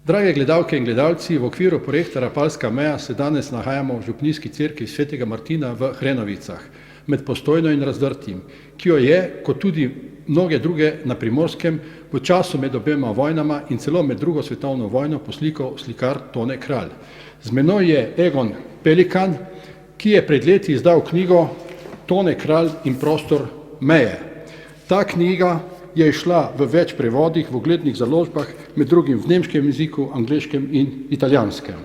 Drage gledalke in gledalci, v okviru projekta Rapalska meja se danes nahajamo v župnijski cerkvi svetega Martina v Hrenovicah, med Postojno in Razdrtim, ki jo je, kot tudi mnoge druge na Primorskem, v času med obema vojnama in celo med drugo svetovno vojno poslikal slikar Tone Kralj. Z menoj je Egon Pelikan, ki je pred leti izdal knjigo Tone Kralj in prostor meje. Ta knjiga je išla v več prevodih, v uglednih založbah, med drugim v nemškem jeziku, angleškem in italijanskem.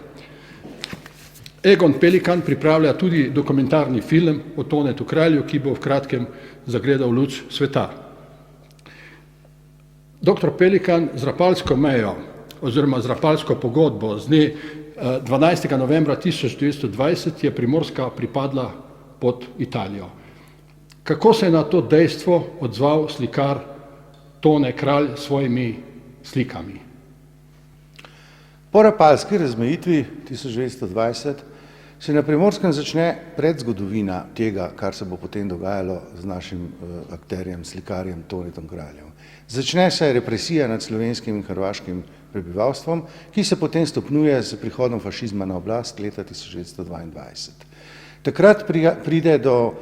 Egon Pelikan pripravlja tudi dokumentarni film o Tonetu Kralju, ki bo v kratkem zagledal luč sveta. Dr. Pelikan z Rapalsko mejo oziroma z Rapalsko pogodbo z dne 12. novembra 1920 je Primorska pripadla pod Italijo. Kako se je na to dejstvo odzval slikar Tone Kralj s svojimi slikami? Po rapalski razmejitvi 1920 se na Primorskem začne predzgodovina tega, kar se bo potem dogajalo z našim akterjem, slikarjem Tonetom Kraljem. Začne se represija nad slovenskim in hrvaškim prebivalstvom, ki se potem stopnjuje s prihodom fašizma na oblast leta 1922. Takrat pride do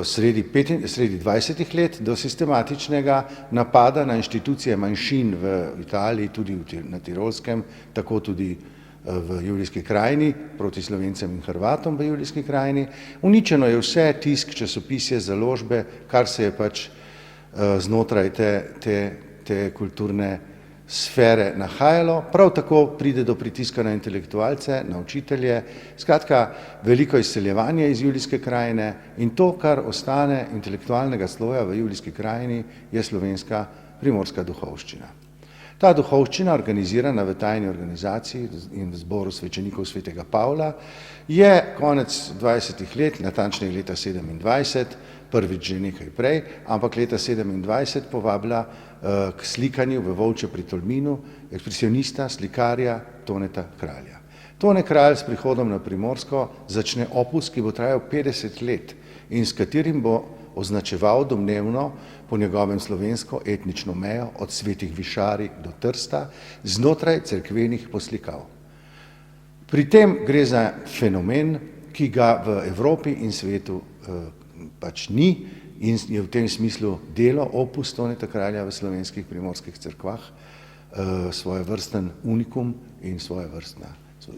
sredi 20 let do sistematičnega napada na inštitucije manjšin v Italiji, tudi na Tirolskem, tako tudi v Julijski krajini, proti Slovencem in Hrvatom v Julijski krajini. Uničeno je vse, tisk, časopisje, založbe, kar se je pač znotraj te kulturne sfere nahajalo. Prav tako pride do pritiska na intelektualce, na učitelje, skratka veliko izseljevanje iz Julijske krajine in to, kar ostane intelektualnega sloja v Julijski krajini, je slovenska primorska duhovščina. Ta duhovščina, organizirana v tajni organizaciji in v zboru svečenikov svetega Pavla, je konec 20 let, natančneje leta 27, prvič že nekaj prej, ampak leta 27 povabila k slikanju v Volče pri Tolminu ekspresionista, slikarja Toneta Kralja. Tone Kralj s prihodom na Primorsko začne opus, ki bo trajal 50 let in s katerim bo označeval domnevno po njegovem slovensko etnično mejo od Svetih Višari do Trsta znotraj cerkvenih poslikav. Pri tem gre za fenomen, ki ga v Evropi in svetu pač ni in je v tem smislu delo opus Toneta Kralja v slovenskih primorskih cerkvah svojevrsten unikum in svojevrstna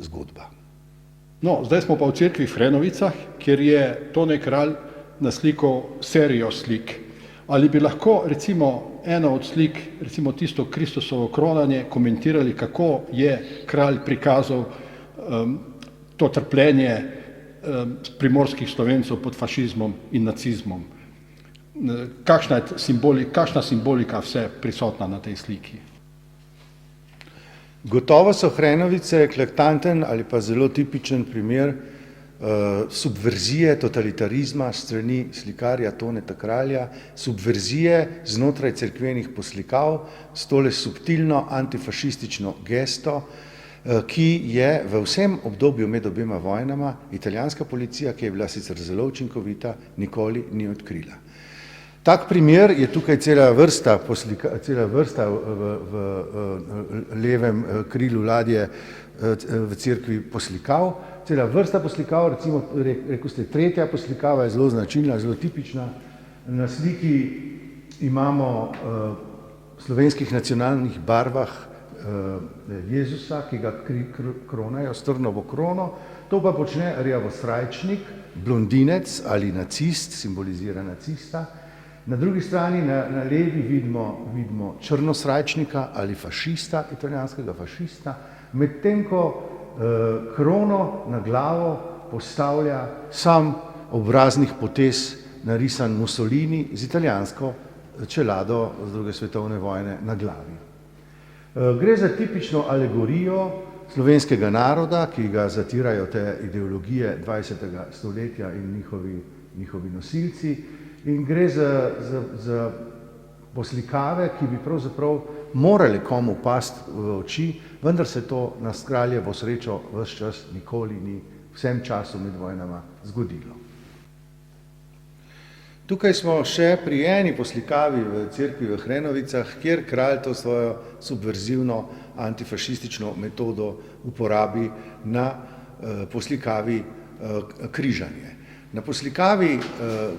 zgodba. No, zdaj smo pa v cerkvi v Hrenovicah, kjer je Tone Kralj naslikal serijo slik. Ali bi lahko recimo eno od slik, recimo tisto Kristusovo kronanje, komentirali, kako je kralj prikazal to trpljenje primorskih Slovencev pod fašizmom in nacizmom? Kakšna simbolika vse prisotna na tej sliki? Gotovo so Hrenovice eklatanten ali pa zelo tipičen primer subverzije totalitarizma strani slikarja Toneta Kralja, subverzije znotraj cerkvenih poslikav s tole subtilno antifašistično gesto, ki je v vsem obdobju med obema vojnama italijanska policija, ki je bila sicer zelo učinkovita, nikoli ni odkrila. Tak primer je tukaj cela vrsta v levem krilu ladje v cerkvi poslikav, cela vrsta poslikav, recimo, rekel ste, tretja poslikava je zelo značilna, zelo tipična. Na sliki imamo v slovenskih nacionalnih barvah Jezusa, ki ga kronajo s trnovo krono, to pa počne rjavosrajčnik, blondinec ali nacist, simbolizira nacista. Na drugi strani, na levi vidimo črnosrajčnika ali fašista, italijanskega fašista, medtem ko krono na glavo postavlja sam obraznih potez narisan Mussolini z italijansko čelado z druge svetovne vojne na glavi. Gre za tipično alegorijo slovenskega naroda, ki ga zatirajo te ideologije 20. stoletja in njihovi nosilci, in gre za poslikave, ki bi pravzaprav morali komu pasti v oči, vendar se to na kraljevo srečo ves čas nikoli ni vsem času med vojnama zgodilo. Tukaj smo še pri eni poslikavi v cerkvi v Hrenovicah, kjer kralj to svojo subverzivno antifašistično metodo uporabi na poslikavi križanje. Na poslikavi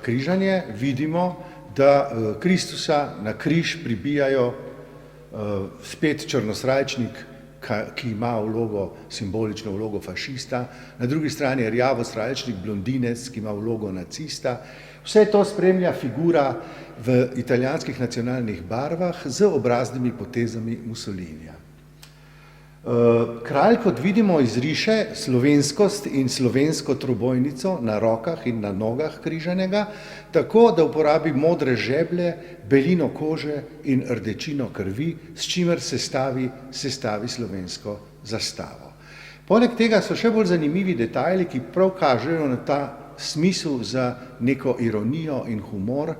križanje vidimo, da Kristusa na križ pribijajo spet črnosrajčnik, ki ima simbolično vlogo fašista, na drugi strani rjavosrajčnik blondinec, ki ima vlogo nacista. Vse to spremlja figura v italijanskih nacionalnih barvah z obraznimi potezami Mussolinija. Kralj, kot vidimo, izriše slovenskost in slovensko trobojnico na rokah in na nogah križanega, tako da uporabi modre žeblje, belino kože in rdečino krvi, s čimer sestavi slovensko zastavo. Poleg tega so še bolj zanimivi detajli, ki prav kažejo na ta smisel za neko ironijo in humor.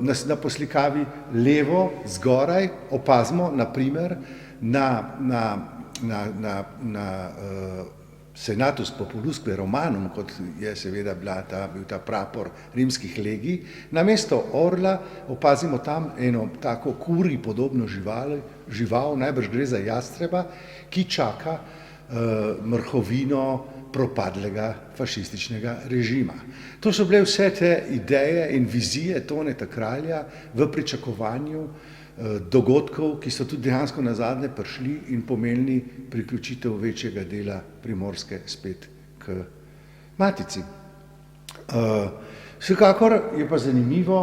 Na poslikavi levo zgoraj opazimo na primer na Senatus Populusque Romanum, kot je seveda bil ta prapor rimskih legij, namesto orla opazimo tam eno tako kuri podobno žival, najbrž gre za jastreba, ki čaka mrhovino propadlega fašističnega režima. To so bile vse te ideje in vizije Toneta Kralja v pričakovanju dogodkov, ki so tudi dejansko nazadnje prišli in pomenili priključitev večjega dela Primorske spet k matici. Vsekakor je pa zanimivo,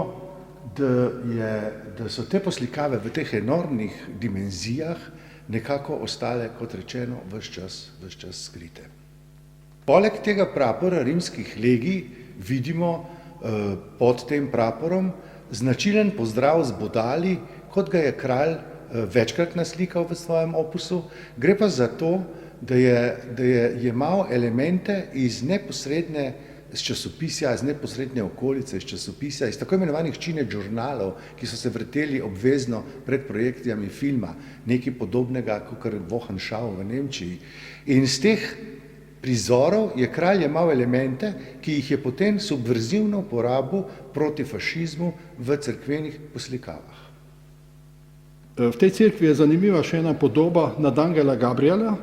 da so te poslikave v teh enormnih dimenzijah nekako ostale, kot rečeno, ves čas skrite. Poleg tega prapora rimskih legij vidimo pod tem praporom značilen pozdrav z bodali, kot ga je kralj večkrat naslikal v svojem opusu. Gre pa za to, da je jemal elemente iz časopisja, iz neposredne okolice, iz časopisja, iz tako imenovanih teenage žurnalov, ki so se vrteli obvezno pred projekcijami filma, nekaj podobnega kot Wochenschau v Nemčiji. In z teh prizorov je kralj jemal elemente, ki jih je potem subverzivno uporabil proti fašizmu v cerkvenih poslikavah. V tej cerkvi je zanimiva še ena podoba nadangela Gabriela,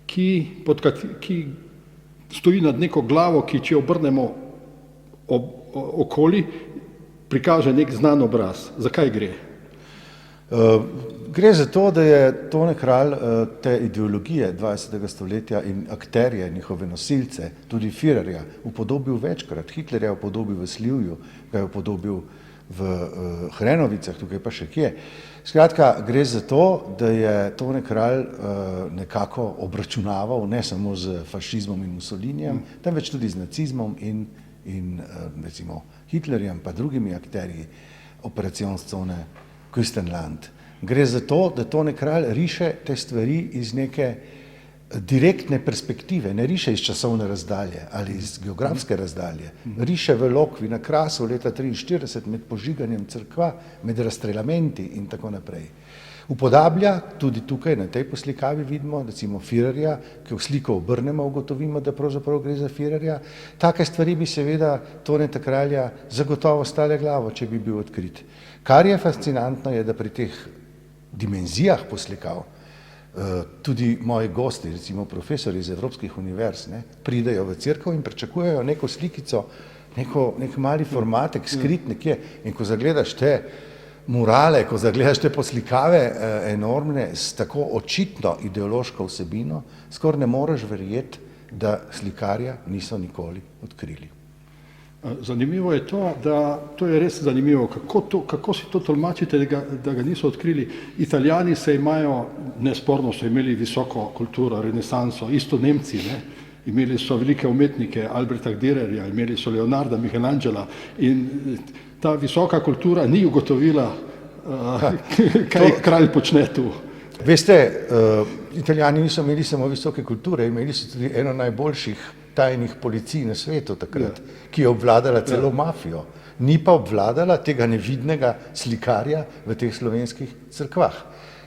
ki stoji nad neko glavo, ki če obrnemo okoli, prikaže nek znan obraz. Zakaj gre? Gre za to, da je Tone Kralj te ideologije 20. stoletja in akterje, njihove nosilce, tudi Führerja, upodobil večkrat. Hitlerja upodobil v Slivju, ga je upodobil v Hrenovicah, tukaj pa še kje. Skratka, gre za to, da je Tone Kralj nekako obračunaval ne samo z fašizmom in Mussolinijem, temveč tudi z nacizmom in recimo Hitlerjem pa drugimi akterji operacionscone Küstenland. Gre za to, da Tone Kralj riše te stvari iz neke direktne perspektive, ne riše iz časovne razdalje ali iz geografske razdalje, riše v Lokvi na Krasu leta 1943 med požiganjem cerkva, med razstreljamenti in tako naprej. Upodablja, tudi tukaj na tej poslikavi vidimo, recimo Führerja, ki v sliko obrnemo, ugotovimo, da pravzaprav gre za Führerja. Take stvari bi seveda Toneta Kralja zagotovo stale glavo, če bi bil odkrit. Kar je fascinantno je, da pri teh dimenzijah poslikav tudi moji gosti, recimo profesori iz evropskih univerz, pridejo v cerkev in pričakujejo neko slikico, nek mali formatek skrit nekje. In ko zagledaš te murale, ko zagledaš te poslikave enormne s tako očitno ideološko vsebino, skoraj ne moreš verjeti, da slikarja niso nikoli odkrili. Zanimivo je to, da to je res zanimivo, kako si to tolmačite, da ga niso odkrili. Italijani se imajo, nesporno so imeli visoko kulturo, renesanso, isto Nemci, imeli so velike umetnike, Albrehta Dürerja, imeli so Leonarda, Michelangela in ta visoka kultura ni ugotovila, kaj kralj počne tu. Veste, Italijani niso imeli samo visoke kulture, imeli so tudi eno najboljših tajnih policij na svetu takrat, ki je obvladala celo mafijo, ni pa obvladala tega nevidnega slikarja v teh slovenskih cerkvah.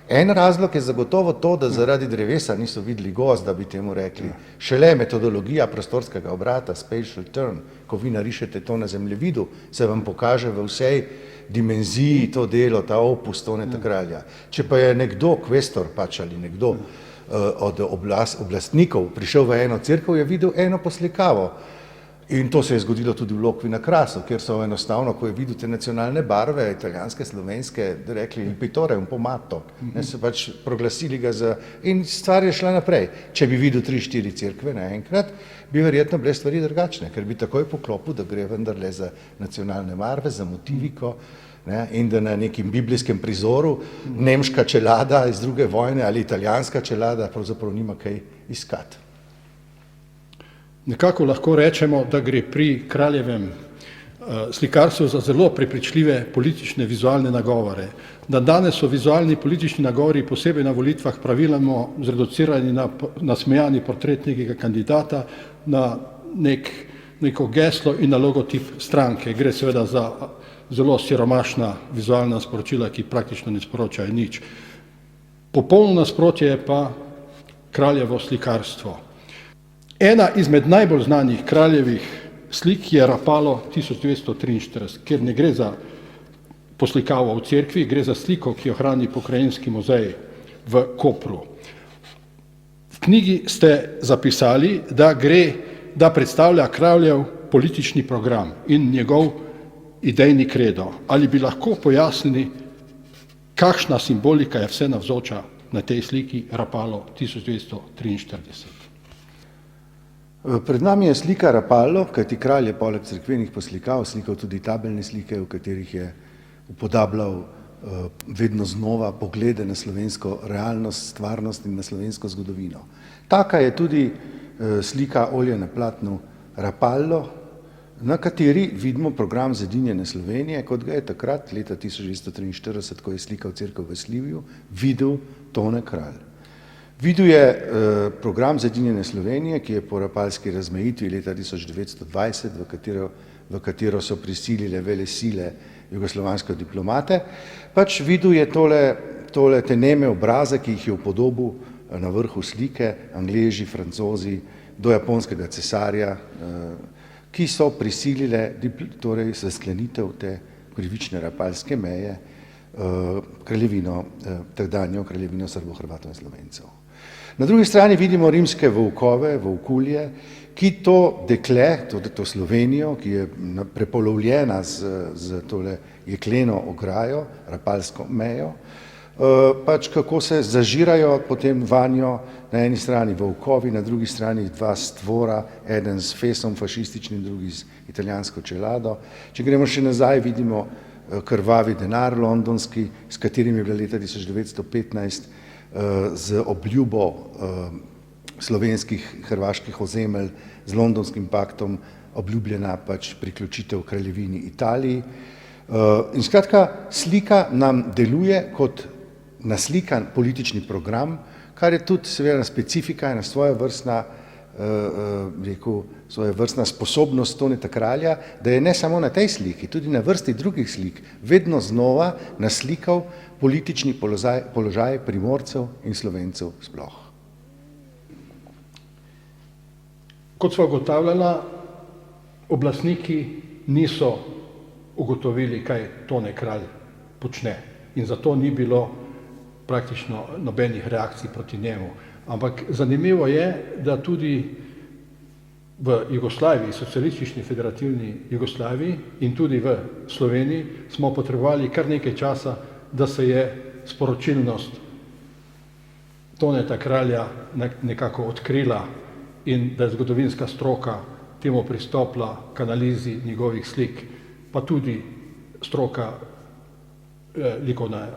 En razlog je zagotovo to, da zaradi drevesa niso videli gozd, da bi temu rekli. Šele metodologija prostorskega obrata, spatial turn, ko vi narišete to na zemljevidu, se vam pokaže v vsej dimenziji to delo, ta opus Toneta Kralja. Če pa je nekdo, kvestor pač ali nekdo od oblastnikov prišel v eno cerkev, je videl eno poslikavo. In to se je zgodilo tudi v Lokvi na Krasu, kjer so enostavno, ko je videl te nacionalne barve, italijanske, slovenske, rekli il pittore un po' matto, ne, so pač proglasili ga za... In stvar je šla naprej. Če bi videl 3-4 cerkve naenkrat, bi verjetno bile stvari drugačne, ker bi takoj poklopil, da gre vendarle za nacionalne barve, za motiviko, ne, in da na nekim biblijskem prizoru nemška čelada iz druge vojne ali italijanska čelada pravzaprav nima kaj iskati. Nekako lahko rečemo, da gre pri Kraljevem slikarstvu za zelo prepričljive politične vizualne nagovore. Da danes so vizualni politični nagovori posebej na volitvah praviloma zreducirani na nasmejani portret nekega kandidata, na neko geslo in na logotip stranke. Gre seveda za zelo siromašna vizualna sporočila, ki praktično ne sporočajo nič. Popolno nasprotje je pa Kraljevo slikarstvo. Ena izmed najbolj znanih Kraljevih slik je Rapallo 1943, kjer ne gre za poslikavo v cerkvi, gre za sliko, ki jo hrani Pokrajinski muzej v Kopru. V knjigi ste zapisali, da predstavlja Kraljev politični program in njegov idejni kredo. Ali bi lahko pojasnili, kakšna simbolika je vse navzoča na tej sliki Rapallo 1943? Pred nami je slika Rapallo, kajti kralj je poleg cerkvenih poslikav slikal tudi tabeljne slike, v katerih je upodabljal vedno znova poglede na slovensko realnost, stvarnost in na slovensko zgodovino. Taka je tudi slika olje na platnu Rapallo, na kateri vidimo program zedinjene Slovenije, kot ga je takrat, leta 1943, ko je slikal cerkev v Slivju, videl Tone Kralj. Videl je program Zedinjene Slovenije, ki je po rapalski razmejitvi leta 1920, v katero so prisilile velesile jugoslovanske diplomate, pač videl je te neme obraze, ki jih je upodobil na vrhu slike, Angleži, Francozi, do japonskega cesarja, ki so prisilile torej za sklenitev te krivične rapalske meje takdanjo kraljevino Srbov, Hrvatov in Slovencev. Na drugi strani vidimo rimske volkove, volkulje, ki to dekle, to Slovenijo, ki je prepolovljena z tole jekleno ograjo, rapalsko mejo, pač kako se zažirajo potem vanjo, na eni strani volkovi, na drugi strani dva stvora, eden s fesom fašističnim, drugi z italijansko čelado. Če gremo še nazaj, vidimo krvavi denar londonski, s katerim je bila leta 1915 z obljubo slovenskih, hrvaških ozemelj z londonskim paktom obljubljena pač priključitev kraljevini Italiji. In skratka, slika nam deluje kot naslikan politični program, kar je tudi seveda specifika, ena svojevrstna sposobnost Toneta Kralja, da je ne samo na tej sliki, tudi na vrsti drugih slik vedno znova naslikal politični položaj Primorcev in Slovencev sploh. Kot sva ugotavljala, oblastniki niso ugotovili, kaj Tone Kralj počne, in zato ni bilo praktično nobenih reakcij proti njemu. Ampak zanimivo je, da tudi v Jugoslaviji, socialistični federativni Jugoslaviji in tudi v Sloveniji smo potrebovali kar nekaj časa, da se je sporočilnost Toneta Kralja nekako odkrila in da je zgodovinska stroka temu pristopila k analizi njegovih slik, pa tudi stroka likovne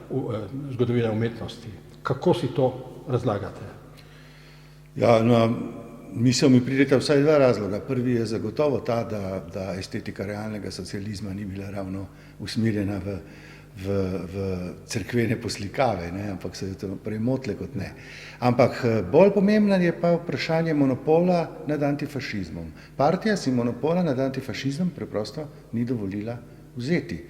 zgodovine umetnosti. Kako si to razlagate? Ja, misel mi prideta vsaj dva razloga. Prvi je zagotovo ta, da estetika realnega socializma ni bila ravno usmerjena v cerkvene poslikave, ne, ampak se je to prej motile kot ne. Ampak bolj pomembno je pa vprašanje monopola nad antifašizmom. Partija si monopola nad antifašizmom preprosto ni dovolila vzeti.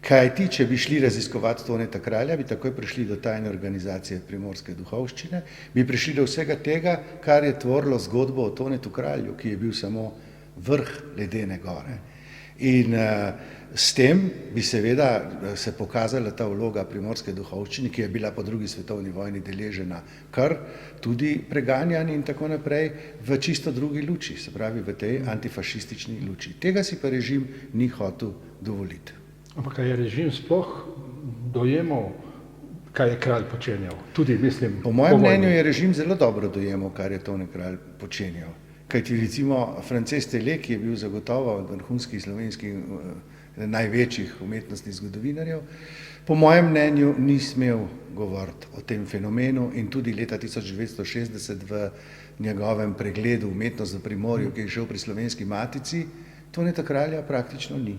Kaj ti, če bi šli raziskovati Toneta Kralja, bi takoj prišli do tajne organizacije primorske duhovščine, bi prišli do vsega tega, kar je tvorilo zgodbo o Tonetu Kralju, ki je bil samo vrh ledene gore. In s tem bi seveda se pokazala ta vloga primorske duhovščine, ki je bila po drugi svetovni vojni deležena kar tudi preganjanj in tako naprej v čisto drugi luči, se pravi v tej antifašistični luči. Tega si pa režim ni hotel dovoliti. Ampak je režim sploh dojemal, kaj je kralj počenjal? Tudi, mislim, po mojem mnenju je režim zelo dobro dojemal, kar je Tone Kralj počenjal. Kajti recimo Frances Tele, ki je bil zagotovo od vrhunskih slovenskih največjih umetnostnih zgodovinarjev, po mojem mnenju ni smel govoriti o tem fenomenu in tudi leta 1960 v njegovem pregledu Umetnost v Primorju, ki je šel pri Slovenski matici, Toneta Kralja praktično ni.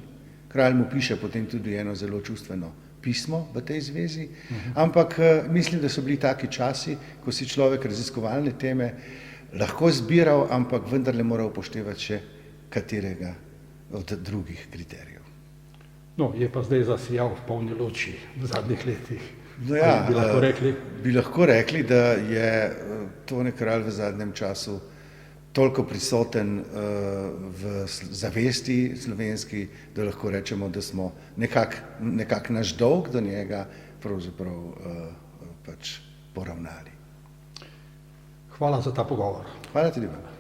Kralj mu piše potem tudi eno zelo čustveno pismo v tej zvezi, ampak mislim, da so bili taki časi, ko si človek raziskovalne teme lahko zbiral, ampak vendarle mora upoštevati še katerega od drugih kriterijev. No, je pa zdaj zasijal v polni luči v zadnjih letih. No ja, bi lahko rekli, da je Tone Kralj v zadnjem času toliko prisoten v zavesti slovenski, da lahko rečemo, da smo nekako naš dolg do njega pravzaprav pač poravnali. Hvala za ta pogovor. Hvala tudi vam.